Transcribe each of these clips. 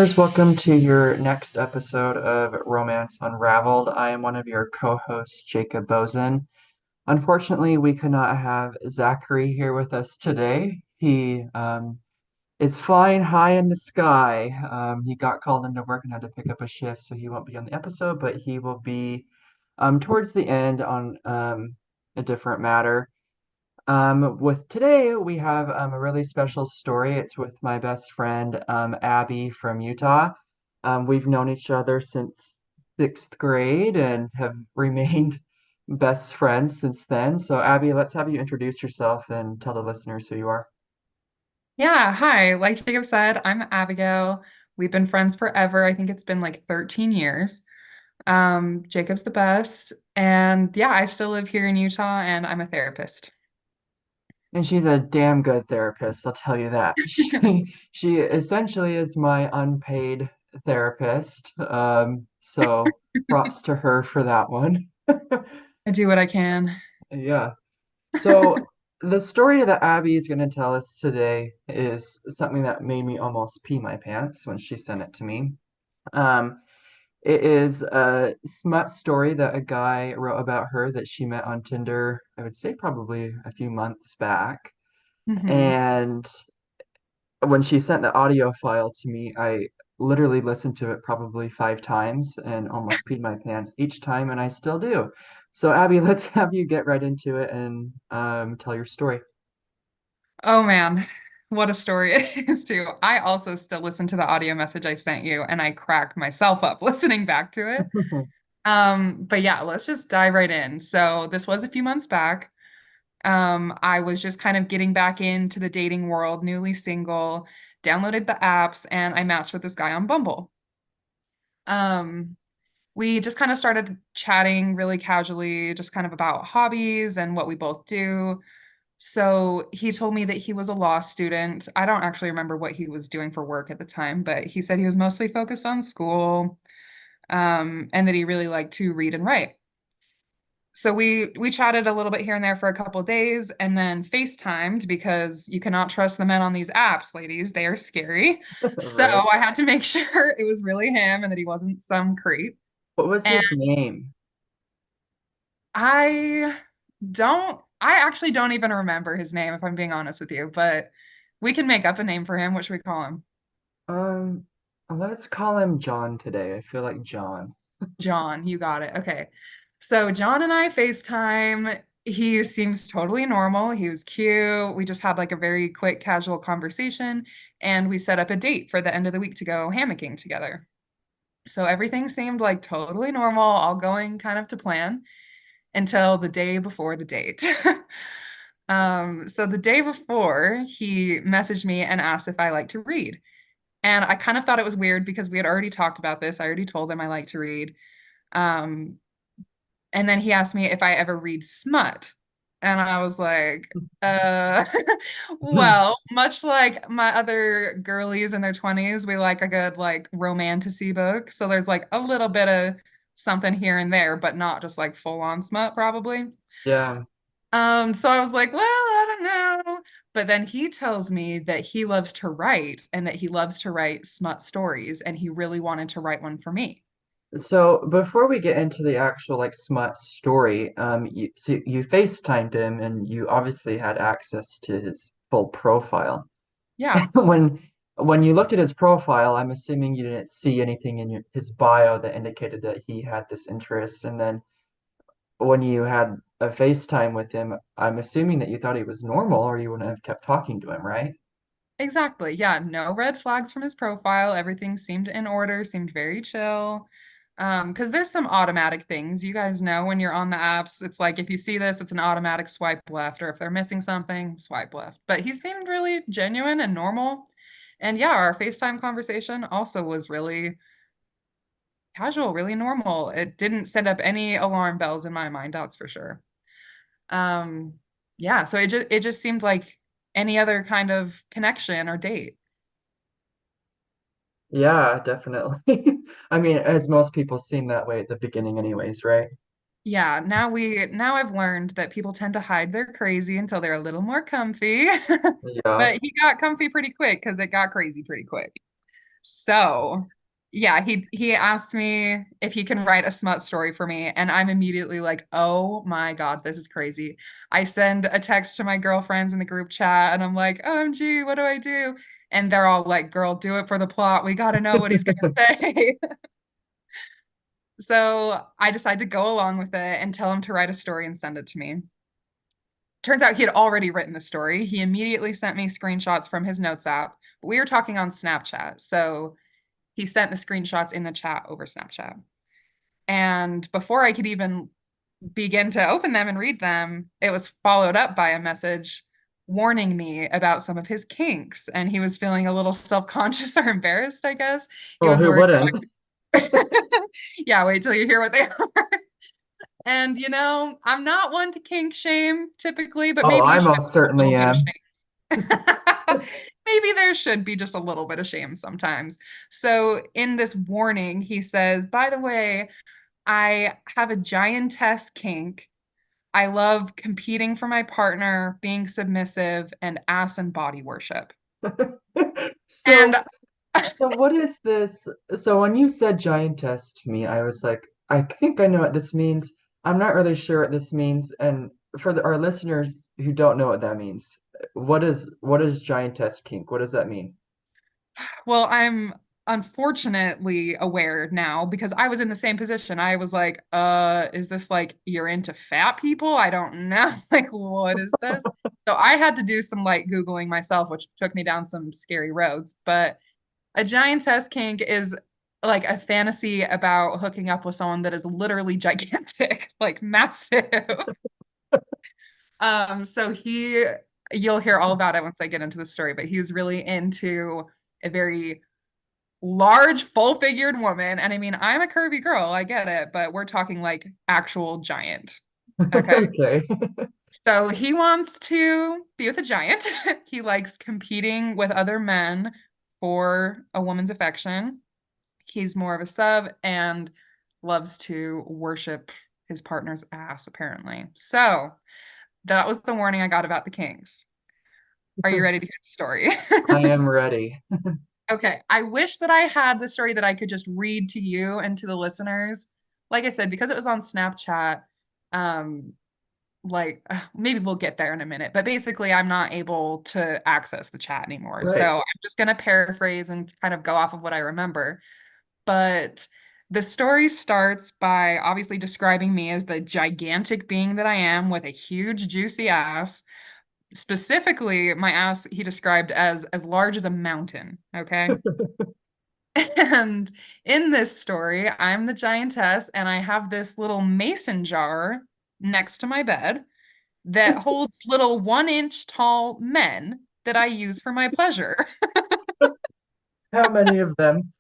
listeners, welcome to your next episode of Romance Unraveled. I am one of your co-hosts, Jacob Bozen. Unfortunately, we could not have Zachary here with us today. He is flying high in the sky. He got called into work and had to pick up a shift, so he won't be on the episode, but he will be towards the end on a different matter. With today, we have a really special story. It's with my best friend, Abby from Utah. We've known each other since sixth grade and have remained best friends since then. So, Abby, let's have you introduce yourself and tell the listeners who you are. Yeah, hi. Like Jacob said, I'm Abigail. We've been friends forever. I think it's been like 13 years. Jacob's the best. And yeah, I still live here in Utah and I'm a therapist. And she's a damn good therapist, I'll tell you that. She essentially is my unpaid therapist. So props to her for that one. I do what I can. Yeah. So the story that Abby is going to tell us today is something that made me almost pee my pants when she sent it to me. Um, it is a smut story that a guy wrote about her that she met on Tinder, I would say probably a few months back. Hmm. And when she sent the audio file to me, I literally listened to it probably 5 times and almost peed my pants each time, and I still do. So, Abby, let's have you get right into it and tell your story. Oh man, what a story it is too. I also still listen to the audio message I sent you and I crack myself up listening back to it. But yeah, let's just dive right in. So this was a few months back. I was just kind of getting back into the dating world, newly single, downloaded the apps, and I matched with this guy on Bumble. Um, we just kind of started chatting really casually, just kind of about hobbies and what we both do. So he told me that he was a law student. I don't actually remember what he was doing for work at the time, but he said he was mostly focused on school, and that he really liked to read and write. So we chatted a little bit here and there for a couple of days and then FaceTimed because you cannot trust the men on these apps, ladies. They are scary. So Right. I had to make sure it was really him and that he wasn't some creep. What was And his name? I actually don't even remember his name if I'm being honest with you, but we can make up a name for him. What should we call him? Um, let's call him John today. I feel like John. John, you got it. Okay. So John and I FaceTime. He seems totally normal. He was cute. We just had like a very quick, casual conversation, and we set up a date for the end of the week to go hammocking together. So everything seemed like totally normal, all going kind of to plan until the day before the date. So the day before, he messaged me and asked if I like to read. And I kind of thought it was weird because we had already talked about this. I already told him I like to read. Um, And then he asked me if I ever read smut. And I was like, uh, well, much like my other girlies in their 20s, we like a good like romantasy book. So there's like a little bit of something here and there, but not just like full on smut, probably. Yeah. So I was like, well, I don't know. But then he tells me that he loves to write and that he loves to write smut stories, and he really wanted to write one for me. So before we get into the actual like smut story, you FaceTimed him and you obviously had access to his full profile. Yeah. When when you looked at his profile, I'm assuming you didn't see anything in his bio that indicated that he had this interest. And then when you had a FaceTime with him, I'm assuming that you thought he was normal or you wouldn't have kept talking to him, right? Exactly. Yeah, no red flags from his profile. Everything seemed in order, seemed very chill. Because there's some automatic things. You guys know when you're on the apps, it's like if you see this, it's an automatic swipe left, or if they're missing something, swipe left. But he seemed really genuine and normal. And yeah, our FaceTime conversation also was really casual, really normal. It didn't set up any alarm bells in my mind, that's for sure. Um, yeah, so it just seemed like any other kind of connection or date. Yeah, definitely. I mean, as most people seem that way at the beginning anyways, right? Yeah, now I've learned that people tend to hide their crazy until they're a little more comfy. Yeah. But he got comfy pretty quick because it got crazy pretty quick. So, yeah, he asked me if he can write a smut story for me, and I'm immediately like, "Oh my God, this is crazy." I send a text to my girlfriends in the group chat, and I'm like, "OMG, what do I do?" And they're all like, "Girl, do it for the plot. We got to know what he's gonna say." So, I decided to go along with it and tell him to write a story and send it to me. Turns out he had already written the story. He immediately sent me screenshots from his notes app. We were talking on Snapchat, so he sent the screenshots in the chat over Snapchat. And before I could even begin to open them and read them, it was followed up by a message warning me about some of his kinks. And he was feeling a little self-conscious or embarrassed, I guess. He Well, was who worried. wouldn't? Yeah, wait till you hear what they are. And I'm not one to kink shame typically, but Oh, maybe you I should most have a certainly little bit of am. shame. Maybe there should be just a little bit of shame sometimes. So in this warning, he says, by the way, I have a giantess kink. I love competing for my partner, being submissive, and ass and body worship. So, And so what is this? So when you said giantess to me, I was like, I think I know what this means. I'm not really sure what this means. And for our listeners who don't know what that means, what is giantess kink? What does that mean? well, I'm unfortunately aware now because I was in the same position. I was like, is this like you're into fat people? I don't know. Like, what is this? So I had to do some like Googling myself, which took me down some scary roads. But a giantess kink is like a fantasy about hooking up with someone that is literally gigantic, like massive. So you'll hear all about it once I get into the story, but he was really into a very large, full-figured woman. And I mean, I'm a curvy girl, I get it, but we're talking like actual giant. Okay. Okay. So he wants to be with a giant. He likes competing with other men for a woman's affection. He's more of a sub and loves to worship his partner's ass, apparently. So that was the warning I got about the Kings. Are you ready to hear the story? I am ready. Okay. I wish that I had the story that I could just read to you and to the listeners. Like I said, because it was on Snapchat, um, maybe we'll get there in a minute, but basically I'm not able to access the chat anymore. Right. So I'm just going to paraphrase and kind of go off of what I remember. But the story starts by obviously describing me as the gigantic being that I am with a huge, juicy ass. Specifically, my ass he described as large as a mountain. Okay. And in this story, I'm the giantess, and I have this little mason jar next to my bed that holds little 1 inch tall men that I use for my pleasure. How many of them?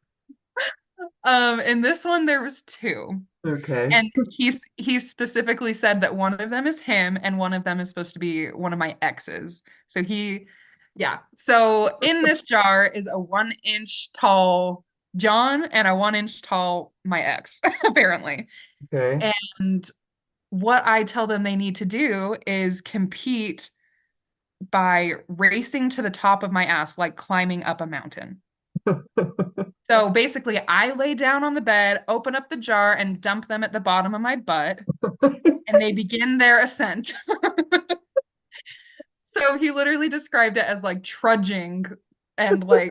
In this one, there was two. Okay. And he specifically said that one of them is him and one of them is supposed to be one of my exes. So yeah. So in this jar is a 1 inch tall John and a 1 inch tall my ex, apparently. Okay. And what I tell them they need to do is compete by racing to the top of my ass, like climbing up a mountain. So basically, I lay down on the bed, open up the jar, and dump them at the bottom of my butt, and they begin their ascent. So he literally described it as like trudging and like,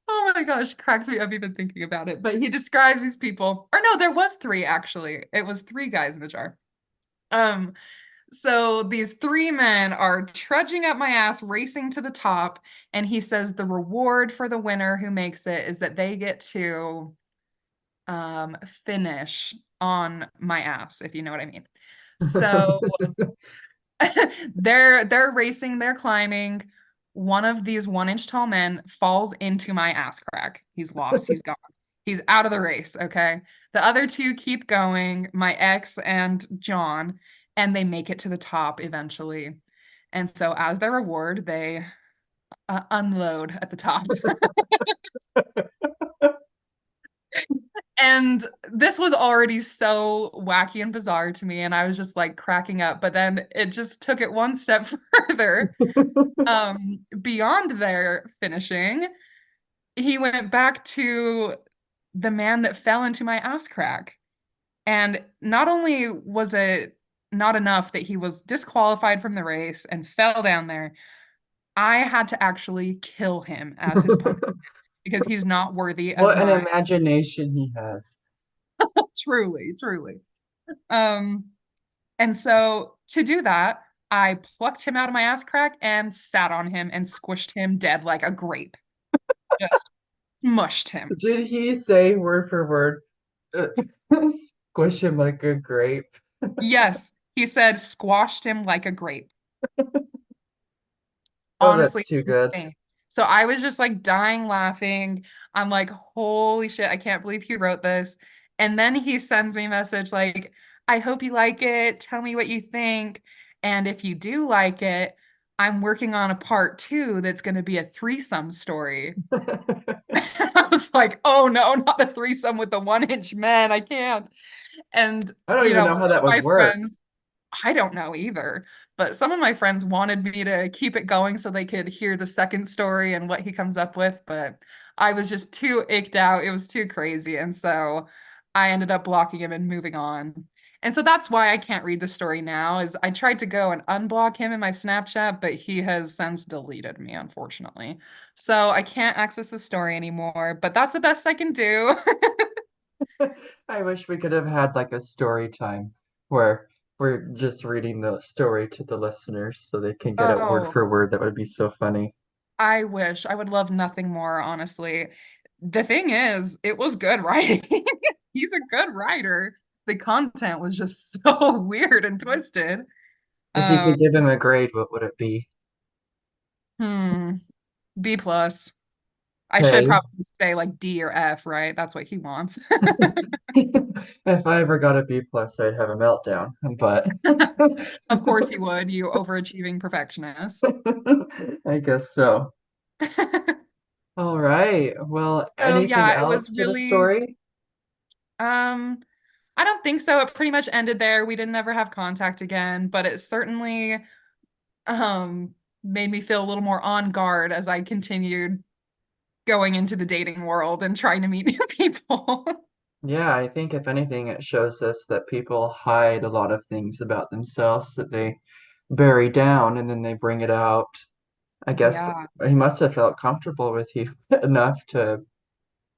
oh my gosh, cracks me up even thinking about it. But he describes these people, or no, there was three actually. It was three guys in the jar. Um, so these three men are trudging up my ass, racing to the top, and he says the reward for the winner who makes it is that they get to finish on my ass, if you know what I mean. So they're racing, they're climbing. One of these 1 inch tall men falls into my ass crack. He's lost, he's gone. He's out of the race, okay? The other two keep going, my ex and John, and they make it to the top eventually. And so as their reward, they unload at the top. And this was already so wacky and bizarre to me, and I was just like cracking up. But then it just took it one step further, beyond their finishing. he went back to the man that fell into my ass crack. And not only was it not enough that he was disqualified from the race and fell down there, I had to actually kill him as his punishment because he's not worthy of What an my imagination he has. truly, truly. Um, and so to do that, I plucked him out of my ass crack and sat on him and squished him dead like a grape. Just mushed him. Did he say word for word, uh, squish him like a grape? Yes, he said squashed him like a grape. Oh, Honestly, that's too it's good. insane. So I was just like dying laughing. I'm like, holy shit, I can't believe he wrote this. And then he sends me a message like, I hope you like it. Tell me what you think. And if you do like it, I'm working on a part two that's going to be a threesome story. I was like, oh no, not a threesome with the 1 inch man. I can't. And, I don't you even know, know how some that of would my work. friends I don't know either, but some of my friends wanted me to keep it going so they could hear the second story and what he comes up with, but I was just too icked out. It was too crazy. And so I ended up blocking him and moving on. And so that's why I can't read the story now is I tried to go and unblock him in my Snapchat, but he has since deleted me, unfortunately. So I can't access the story anymore, but that's the best I can do. I wish we could have had like a story time where we're just reading the story to the listeners so they can get it word Oh, for word. That would be so funny. I wish. I would love nothing more, honestly. The thing is, it was good writing. He's a good writer. The content was just so weird and twisted. If you Um, could give him a grade, what would it be? hmm, B plus. I should Okay. probably say like D or F, right? That's what he wants. If I ever got a B plus, I'd have a meltdown. But Of course you would, you overachieving perfectionist. I guess so. All right. Well, So anything yeah, it was else to the really story? um I don't think so. It pretty much ended there. We didn't ever have contact again, but it certainly um made me feel a little more on guard as I continued going into the dating world and trying to meet new people. Yeah, I think if anything, it shows us that people hide a lot of things about themselves that they bury down and then they bring it out. I guess Yeah. he must have felt comfortable with you enough to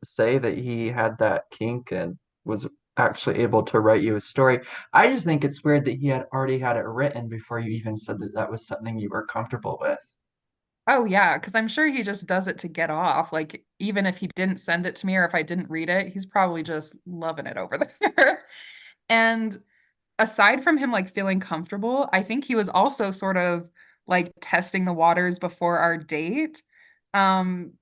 say that he had that kink and was actually able to write you a story. I just think it's weird that he had already had it written before you even said that that was something you were comfortable with. Oh yeah, because I'm sure he just does it to get off. Like even if he didn't send it to me or if I didn't read it, he's probably just loving it over there. And aside from him like feeling comfortable, I think he was also sort of like testing the waters before our date, um,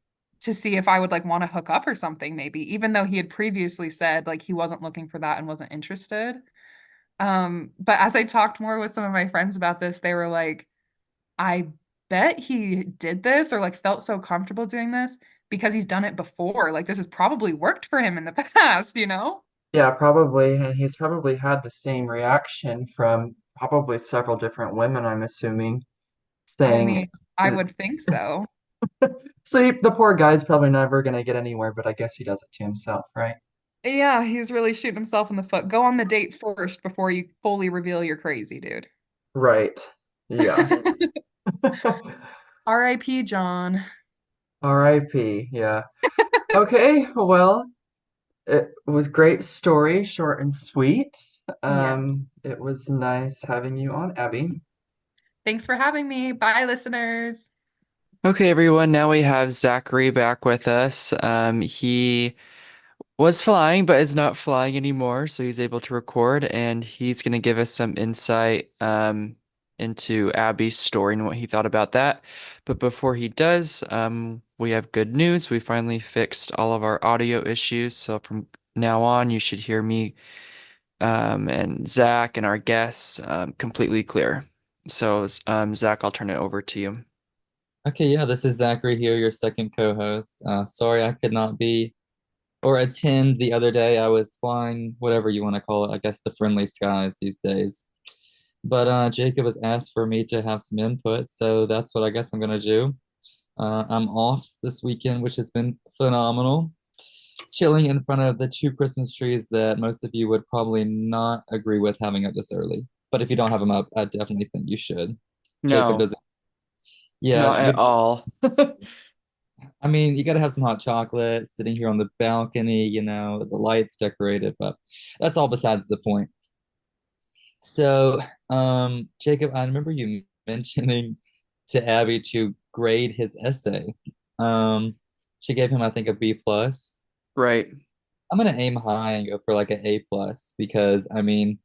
to see if I would like want to hook up or something, maybe, even though he had previously said like he wasn't looking for that and wasn't interested. But as I talked more with some of my friends about this, they were like, I bet he did this or like felt so comfortable doing this because he's done it before. Like this has probably worked for him in the past, you know? Yeah, probably, and he's probably had the same reaction from probably several different women, I'm assuming, I saying, mean, I would think so. see, the poor guy's probably never gonna get anywhere, but I guess he does it to himself, right? Yeah, he's really shooting himself in the foot. Go on the date first before you fully reveal you're crazy, dude. Right. Yeah. R.I.P. John. R.I.P. Yeah. Okay, well, it was great story, short and sweet. Yeah. It was nice having you on, Abby. Thanks for having me. Bye, listeners. Okay, everyone. Now we have Zachary back with us. He was flying, but is not flying anymore, so he's able to record, and he's going to give us some insight into Abby's story and what he thought about that. But before he does, we have good news. We finally fixed all of our audio issues, so from now on, you should hear me and Zach and our guests completely clear. So, Zach, I'll turn it over to you. Okay, yeah, this is Zachary here, your second co-host. Sorry I could not be or attend the other day. I was flying, whatever you want to call it, I guess the friendly skies these days. But Jacob has asked for me to have some input, so that's what I guess I'm gonna do. I'm off this weekend, which has been phenomenal. Chilling in front of the two Christmas trees that most of you would probably not agree with having up this early. But if you don't have them up, I definitely think you should. Jacob No, doesn't. Yeah, not at all. I mean, you got to have some hot chocolate sitting here on the balcony, the lights decorated, but that's all besides the point. So, Jacob, I remember you mentioning to Abby to grade his essay. Um, she gave him, I think, a B plus. Right. I'm gonna aim high and go for like an A plus because I mean,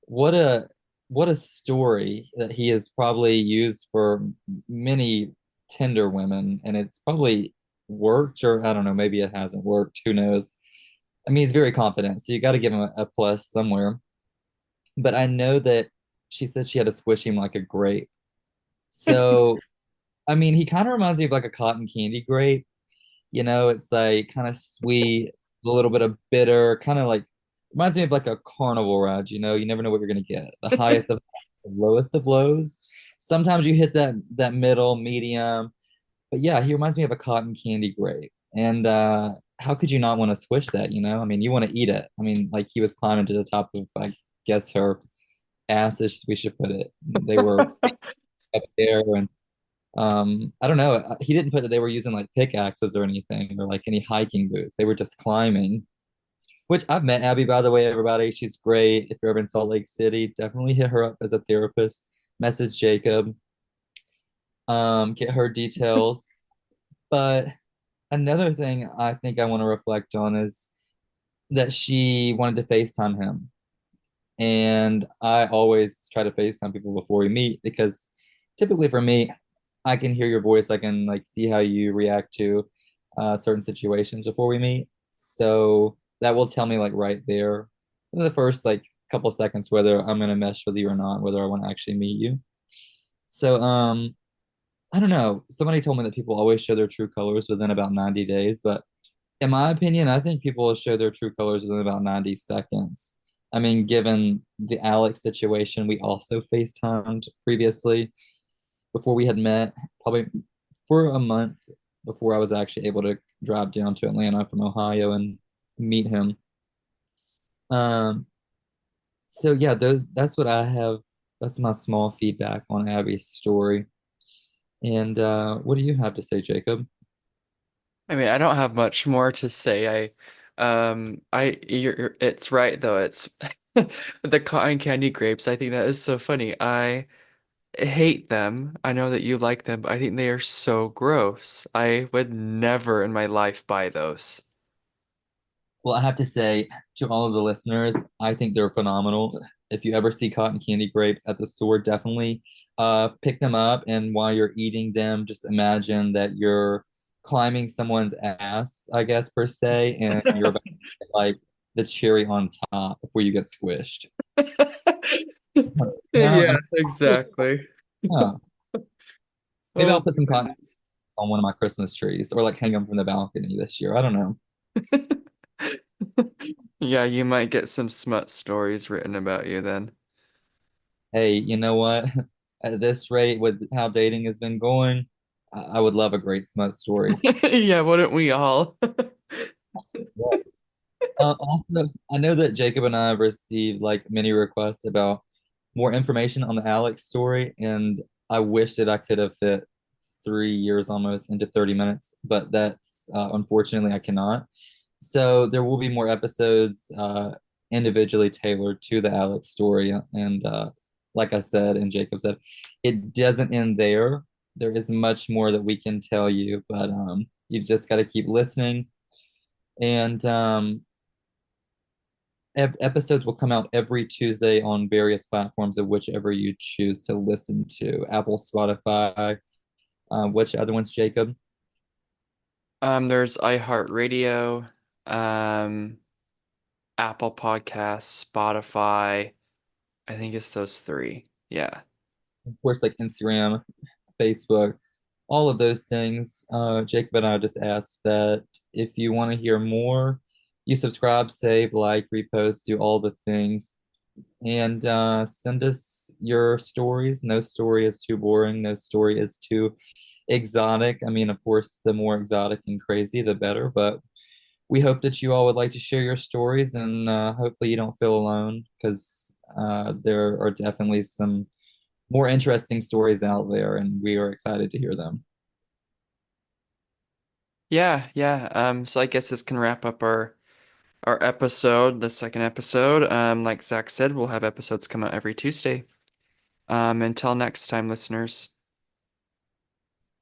what a what a story that he has probably used for many Tinder women, and it's probably worked, or I don't know, maybe it hasn't worked. Who knows? I mean, he's very confident, so you got to give him a plus somewhere. But I know that she said she had to squish him like a grape. So, I mean, he kind of reminds me of like a cotton candy grape. It's like kind of sweet, a little bit of bitter, kind of like reminds me of like a carnival ride. You never know what you're gonna get. The highest of the lowest of lows. Sometimes you hit that middle, medium. But yeah, he reminds me of a cotton candy grape. And how could you not want to swish that, I mean, you want to eat it. I mean, like he was climbing to the top of, I guess, her ass, as we should put it. They were up there, and I don't know. He didn't put that they were using like pickaxes or anything or like any hiking boots. They were just climbing. Which I've met Abby, by the way, everybody. She's great. If you're ever in Salt Lake City, definitely hit her up as a therapist. Message Jacob, get her details. But another thing I think I want to reflect on is that she wanted to FaceTime him. And I always try to FaceTime people before we meet because typically for me, I can hear your voice. I can like see how you react to certain situations before we meet. So that will tell me like right there in the first like couple seconds whether I'm gonna mesh with you or not, whether I want to actually meet you. So I don't know. Somebody told me that people always show their true colors within about 90 days, but in my opinion, I think people will show their true colors within about 90 seconds. I mean, given the Alex situation, we also FaceTimed previously before we had met, probably for a month before I was actually able to drive down to Atlanta from Ohio and meet him. Um, so yeah, that's what I have. That's my small feedback on Abby's story. And what do you have to say, Jacob? I mean, I don't have much more to say. It's right though. It's the cotton candy grapes. I think that is so funny. I hate them. I know that you like them, but I think they are so gross. I would never in my life buy those. Well, I have to say to all of the listeners, I think they're phenomenal. If you ever see cotton candy grapes at the store, definitely pick them up. And while you're eating them, just imagine that you're climbing someone's ass, I guess, per se, and you're about to get, like the cherry on top before you get squished. No, I Yeah, mean, exactly. yeah. Maybe Oh I'll put my some cotton goodness. on one of my Christmas trees or like hang them from the balcony this year. I don't know. Yeah, you might get some smut stories written about you then. Hey, you know what? At this rate, with how dating has been going, I would love a great smut story. Yeah, wouldn't we all? Yes. Also, I know that Jacob and I have received like many requests about more information on the Alex story, and I wish that I could have fit 3 years almost into 30 minutes, but that's unfortunately I cannot. So there will be more episodes individually tailored to the Alex story. And like I said, and Jacob said, it doesn't end there. There is much more that we can tell you, but you just got to keep listening. And episodes will come out every Tuesday on various platforms of whichever you choose to listen to. Apple, Spotify, which other ones, Jacob? There's iHeartRadio, um, Apple Podcasts, Spotify. I think it's those three. Yeah. Of course, like Instagram, Facebook, all of those things. Jacob and I just asked that if you want to hear more, you subscribe, save, like, repost, do all the things, and send us your stories. No story is too boring. No story is too exotic. I mean, of course, the more exotic and crazy, the better. But we hope that you all would like to share your stories, and hopefully you don't feel alone because there are definitely some more interesting stories out there, and we are excited to hear them. Yeah, yeah. So I guess this can wrap up our episode, the second episode. Like Zach said, we'll have episodes come out every Tuesday. Until next time, listeners.